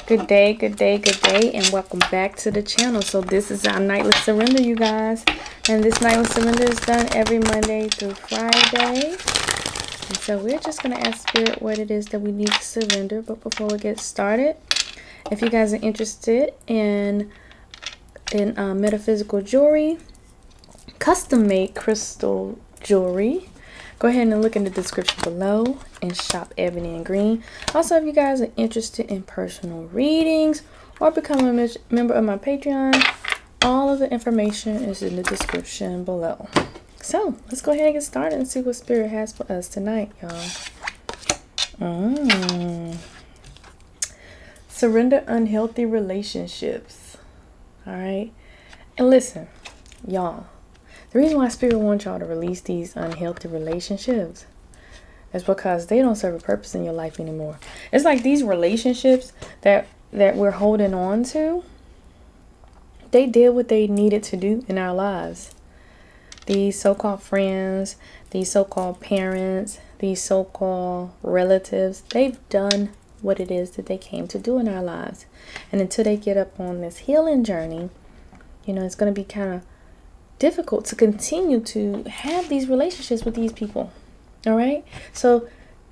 Good day, good day, good day, and welcome back to the channel. So this is our nightly surrender, you guys. And this nightly surrender is done every Monday through Friday. And so we're just going to ask Spirit what it is that we need to surrender. But before we get started, if you guys are interested in metaphysical jewelry, custom-made crystal jewelry, go ahead and look in the description below and shop Ebony and Green. Also, if you guys are interested in personal readings or become a member of my Patreon, all of the information is in the description below. So let's go ahead and get started and see what Spirit has for us tonight, y'all. Surrender unhealthy relationships. All right. And listen, y'all. The reason why Spirit wants y'all to release these unhealthy relationships is because they don't serve a purpose in your life anymore. It's like these relationships that we're holding on to, they did what they needed to do in our lives. These so-called friends, these so-called parents, these so-called relatives, they've done what it is that they came to do in our lives. And until they get up on this healing journey, you know, it's going to be kind of difficult to continue to have these relationships with these people. All right, so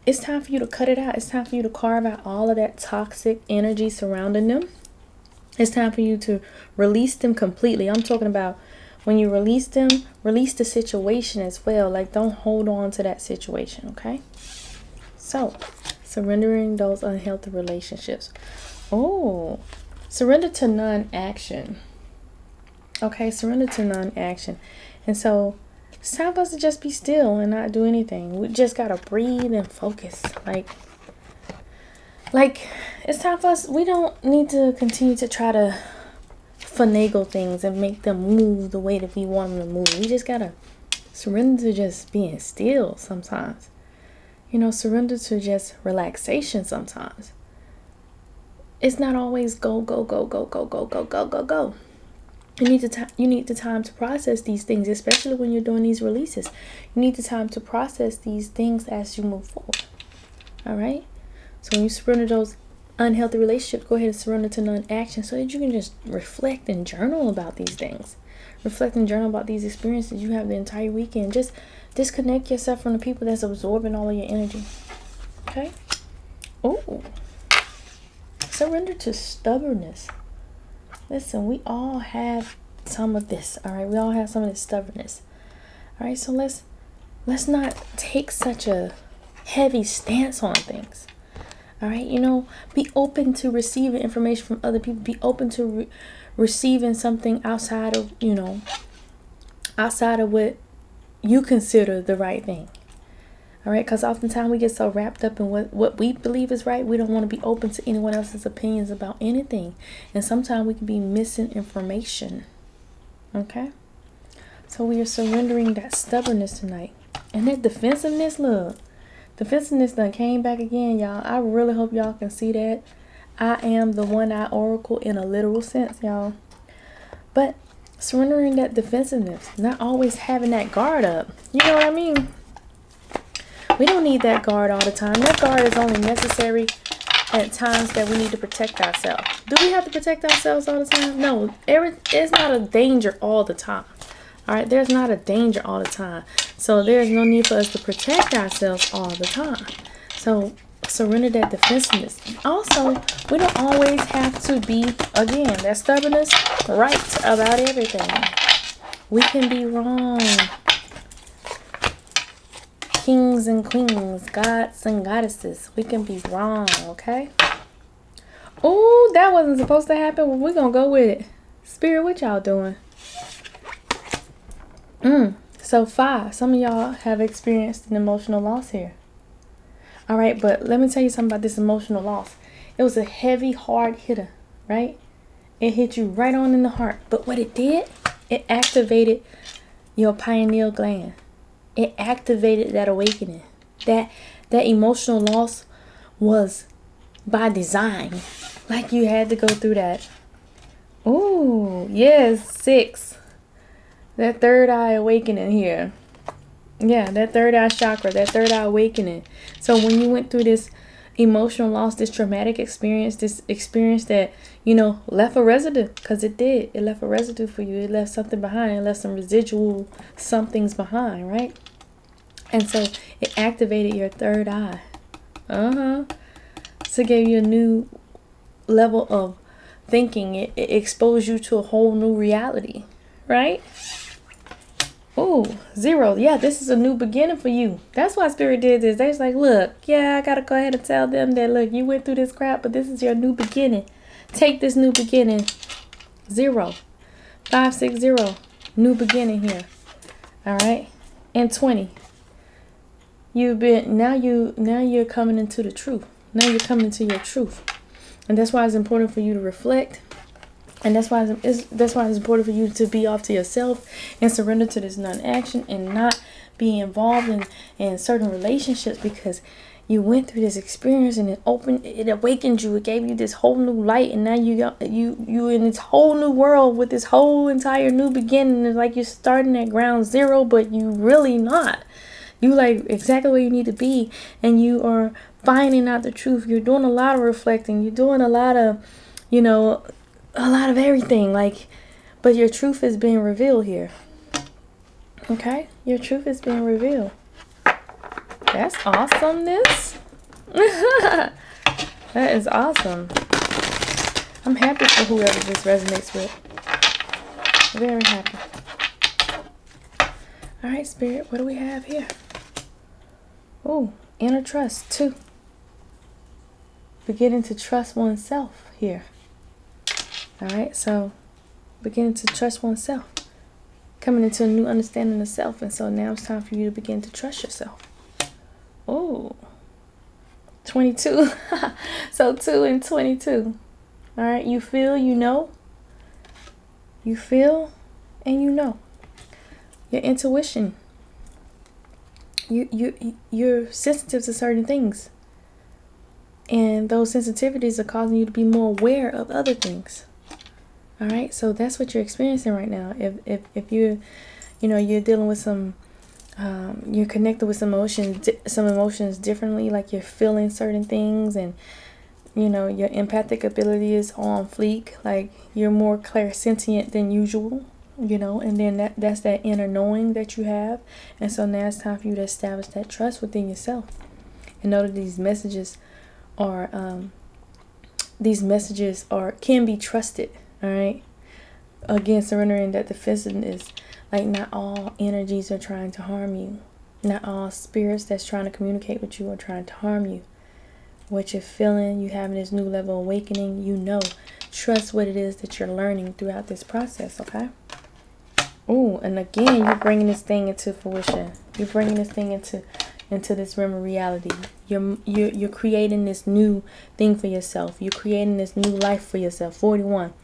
it's time for you to cut it out. It's time for you to carve out all of that toxic energy surrounding them. It's time for you to release them completely. I'm talking about when you release them, release the situation as well. Like, don't hold on to that situation. Okay, so surrendering those unhealthy relationships. Oh, surrender to non-action. Okay, surrender to non-action. And so it's time for us to just be still and not do anything. We just gotta breathe and focus. Like it's time for us. We don't need to continue to try to finagle things and make them move the way that we want them to move. We just gotta surrender to just being still sometimes. You know, surrender to just relaxation sometimes. It's not always go, go, go, go, go, go, go, go, go, go. You need the time to process these things, especially when you're doing these releases. You need the time to process these things as you move forward. All right? So when you surrender those unhealthy relationships, go ahead and surrender to non-action so that you can just reflect and journal about these things. Reflect and journal about these experiences you have the entire weekend. Just disconnect yourself from the people that's absorbing all of your energy. Okay? Oh. Surrender to stubbornness. Listen, we all have some of this, all right? We all have some of this stubbornness. All right, so let's not take such a heavy stance on things. All right, you know, be open to receiving information from other people. Be open to receiving something outside of what you consider the right thing. All right, because oftentimes we get so wrapped up in what we believe is right, we don't want to be open to anyone else's opinions about anything. And sometimes we can be missing information. Okay? So we are surrendering that stubbornness tonight. And that defensiveness, look. Defensiveness done came back again, y'all. I really hope y'all can see that. I am the one-eyed oracle in a literal sense, y'all. But surrendering that defensiveness, not always having that guard up. You know what I mean? We don't need that guard all the time. That guard is only necessary at times that we need to protect ourselves. Do we have to protect ourselves all the time? No, it's not a danger all the time. All right, there's not a danger all the time. So there's no need for us to protect ourselves all the time. So surrender that defensiveness. Also, we don't always have to be, again, that stubbornness, right about everything. We can be wrong. Kings and queens, gods and goddesses, we can be wrong, okay? Oh, that wasn't supposed to happen. Well, we're gonna go with it. Spirit, what y'all doing? So 5, some of y'all have experienced an emotional loss here. All right, but let me tell you something about this emotional loss. It was a heavy, hard hitter, right? It hit you right on in the heart. But what it did, it activated your pineal gland. It activated that awakening. That emotional loss was by design. Like you had to go through that. Ooh, yes, 6. That third eye awakening here. Yeah, that third eye chakra, that third eye awakening. So when you went through this emotional loss, this traumatic experience, this experience that, you know, left a residue, because it did. It left a residue for you. It left something behind. It left some residual somethings behind, right? And so it activated your third eye. So it gave you a new level of thinking. It exposed you to a whole new reality, right? Ooh, 0. Yeah, this is a new beginning for you. That's why Spirit did this. They was like, look, yeah, I gotta go ahead and tell them that, look, you went through this crap, but this is your new beginning. Take this new beginning. 0. 560. New beginning here. All right. And 20. Now you're coming into the truth. Now you're coming into your truth. And that's why it's important for you to reflect. And that's why it's important for you to be off to yourself and surrender to this non-action and not be involved in certain relationships, because you went through this experience and it awakened you. It gave you this whole new light, and now you in this whole new world with this whole entire new beginning. It's like you're starting at ground zero, but you really not. You like exactly where you need to be, and you are finding out the truth. You're doing a lot of reflecting. You're doing a lot of, you know, a lot of everything, like, but your truth is being revealed here. Okay, your truth is being revealed. That's awesomeness. That is awesome. I'm happy for whoever this resonates with. Very happy. All right, Spirit, what do we have here? Oh, inner trust 2. Beginning to trust oneself here. All right, so beginning to trust oneself, coming into a new understanding of self. And so now it's time for you to begin to trust yourself. Oh, 22. So 2 and 22. All right, you feel, you know. You feel and you know. Your intuition. You're sensitive to certain things. And those sensitivities are causing you to be more aware of other things. All right, so that's what you're experiencing right now. If you're dealing with some, you're connected with some emotions differently, like you're feeling certain things, and you know your empathic ability is on fleek, like you're more clairsentient than usual, you know, and then that's that inner knowing that you have. And so now it's time for you to establish that trust within yourself, and know that these messages can be trusted. All right. Again, surrendering that defensiveness, like not all energies are trying to harm you. Not all spirits that's trying to communicate with you are trying to harm you. What you're feeling, you having this new level of awakening, you know, trust what it is that you're learning throughout this process. Okay. Oh, and again, you're bringing this thing into fruition. You're bringing this thing into this realm of reality. You're creating this new thing for yourself. You're creating this new life for yourself. 41.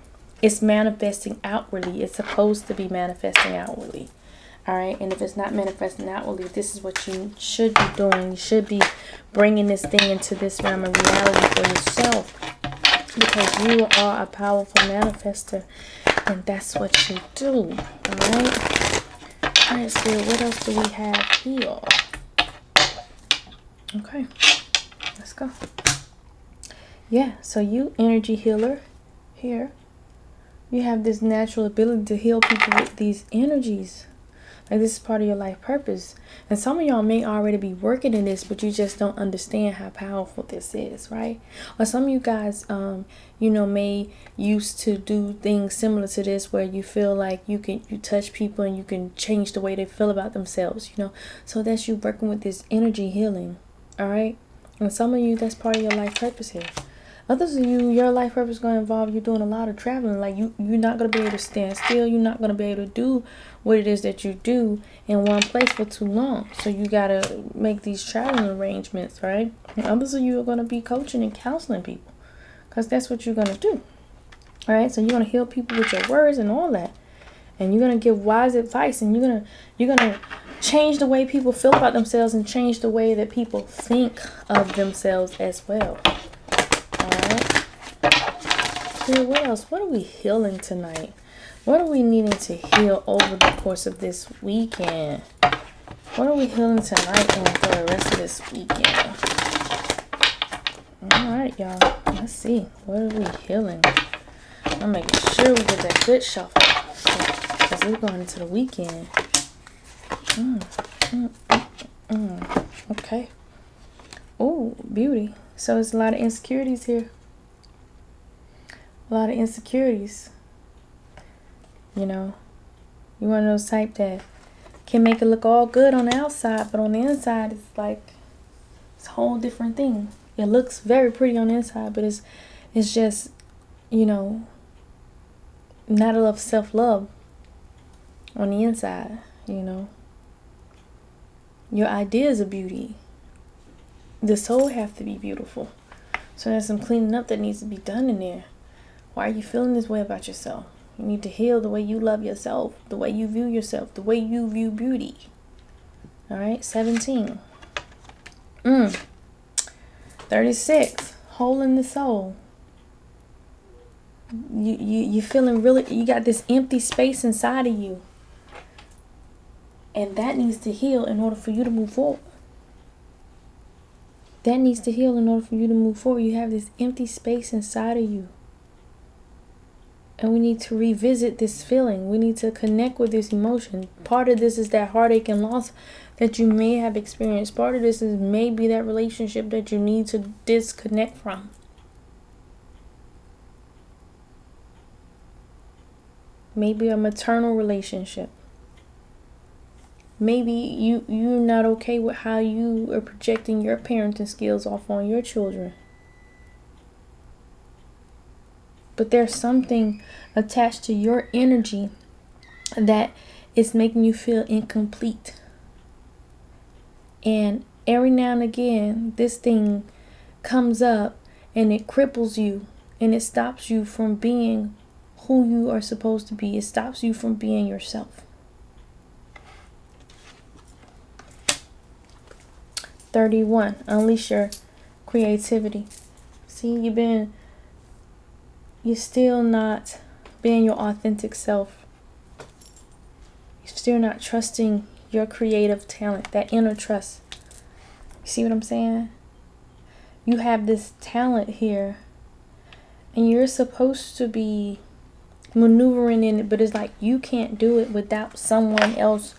It's manifesting outwardly. It's supposed to be manifesting outwardly. All right. And if it's not manifesting outwardly, this is what you should be doing. You should be bringing this thing into this realm of reality for yourself, because you are a powerful manifester, and that's what you do. All right. All right, Spirit, what else do we have here? Okay. Let's go. Yeah. So you energy healer here. You have this natural ability to heal people with these energies. Like this is part of your life purpose. And some of y'all may already be working in this, but you just don't understand how powerful this is, right? Or some of you guys, may used to do things similar to this, where you feel like you touch people and you can change the way they feel about themselves, you know? So that's you working with this energy healing, all right? And some of you, that's part of your life purpose here. Others of you, your life purpose is going to involve you doing a lot of traveling. Like you're not going to be able to stand still. You're not going to be able to do what it is that you do in one place for too long. So you got to make these traveling arrangements, right? And others of you are going to be coaching and counseling people, because that's what you're going to do. All right. So you're going to heal people with your words and all that. And you're going to give wise advice, and you're going to change the way people feel about themselves and change the way that people think of themselves as well. What else? What are we healing tonight? What are we needing to heal over the course of this weekend? What are we healing tonight and for the rest of this weekend? All right, y'all. Let's see. What are we healing? I'm making sure we get that good shuffle. Because we're going into the weekend. Okay. Oh, beauty. So it's a lot of insecurities here. A lot of insecurities. You know, you one of those type that can make it look all good on the outside, but on the inside it's like it's a whole different thing. It looks very pretty on the inside, but it's just, you know, not enough self-love on the inside, you know. Your ideas of beauty, the soul have to be beautiful. So there's some cleaning up that needs to be done in there. Why are you feeling this way about yourself? You need to heal the way you love yourself, the way you view yourself, the way you view beauty. All right, 17. 36, hole in the soul. You feeling really, you got this empty space inside of you. And that needs to heal in order for you to move forward. That needs to heal in order for you to move forward. You have this empty space inside of you. And we need to revisit this feeling. We need to connect with this emotion. Part of this is that heartache and loss that you may have experienced. Part of this is maybe that relationship that you need to disconnect from. Maybe a maternal relationship. Maybe you're not okay with how you are projecting your parenting skills off on your children. But there's something attached to your energy that is making you feel incomplete. And every now and again, this thing comes up and it cripples you and it stops you from being who you are supposed to be. It stops you from being yourself. 31, unleash your creativity. See, you're still not being your authentic self. You're still not trusting your creative talent, that inner trust. You see what I'm saying? You have this talent here and you're supposed to be maneuvering in it, but it's like you can't do it without someone else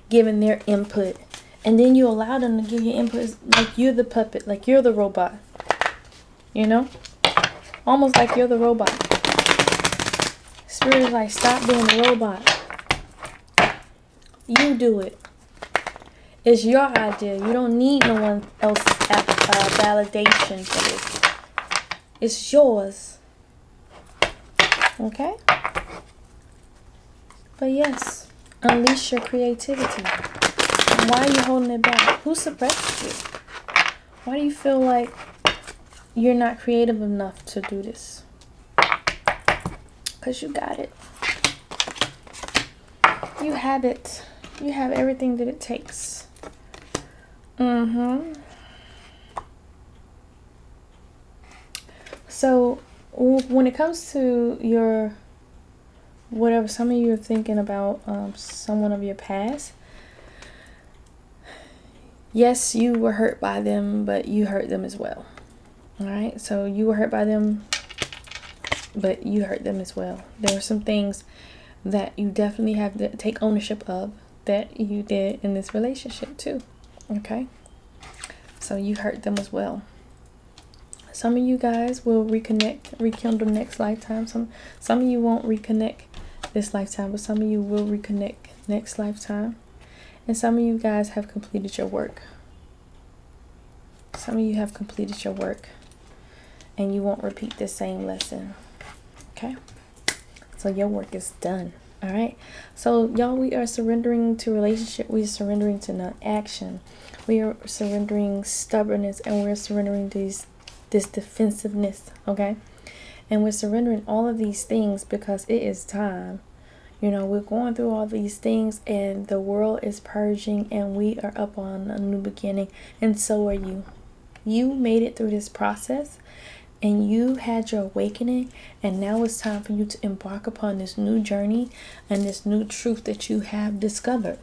giving their input. And then you allow them to give you input like you're the puppet, like you're the robot. You know? Almost like you're the robot. Spirit is like, stop being the robot. You do it. It's your idea. You don't need no one else's validation for this. It's yours. Okay? But yes, unleash your creativity. Why are you holding it back? Who suppressed you? Why do you feel like you're not creative enough to do this? Because you got it. You have it. You have everything that it takes. So when it comes to your whatever, some of you are thinking about someone of your past. Yes, you were hurt by them, but you hurt them as well. All right, so you were hurt by them, but you hurt them as well. There were some things that you definitely have to take ownership of that you did in this relationship too. Okay, so you hurt them as well. Some of you guys will rekindle next lifetime. Some of you won't reconnect this lifetime, but some of you will reconnect next lifetime. And some of you guys have completed your work. Some of you have completed your work. And you won't repeat the same lesson. Okay? So your work is done. Alright? So y'all, we are surrendering to relationship. We are surrendering to non-action. We are surrendering stubbornness. And we're surrendering this defensiveness. Okay? And we're surrendering all of these things because it is time. You know, we're going through all these things and the world is purging and we are up on a new beginning. And so are you. You made it through this process and you had your awakening. And now it's time for you to embark upon this new journey and this new truth that you have discovered.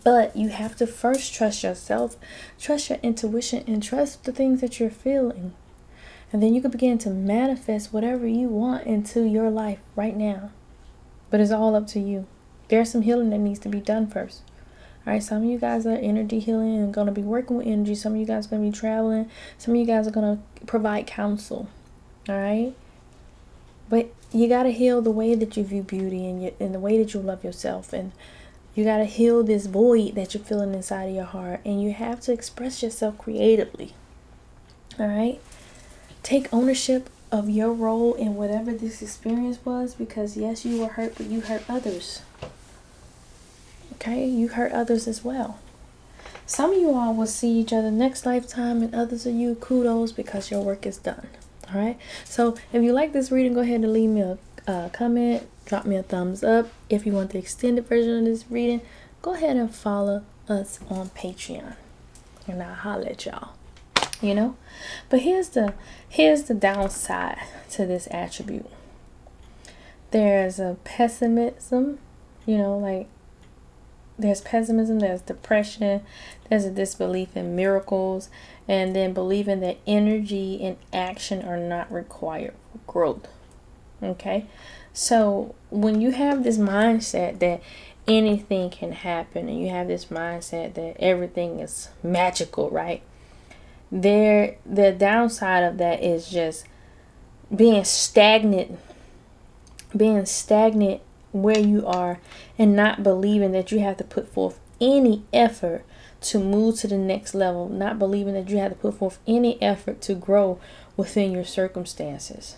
But you have to first trust yourself, trust your intuition, and trust the things that you're feeling. And then you can begin to manifest whatever you want into your life right now. But it's all up to you. There's some healing that needs to be done first. All right, some of you guys are energy healing and going to be working with energy. Some of you guys are going to be traveling. Some of you guys are going to provide counsel. All right. But you got to heal the way that you view beauty and the way that you love yourself. And you got to heal this void that you're feeling inside of your heart. And you have to express yourself creatively. All right. Take ownership of your role in whatever this experience was, because yes, you were hurt, but you hurt others. Okay, you hurt others as well. Some of you all will see each other next lifetime, and others of you, kudos, because your work is done. All right. So if you like this reading, go ahead and leave me a comment, drop me a thumbs up. If you want the extended version of this reading, go ahead and follow us on Patreon, and I'll holler at y'all. You know, but here's the downside to this attribute. There's a pessimism, you know, like there's pessimism, there's depression, there's a disbelief in miracles, and then believing that energy and action are not required for growth. Okay, so when you have this mindset that anything can happen, and you have this mindset that everything is magical, right? The downside of that is just being stagnant where you are, and not believing that you have to put forth any effort to move to the next level, not believing that you have to put forth any effort to grow within your circumstances.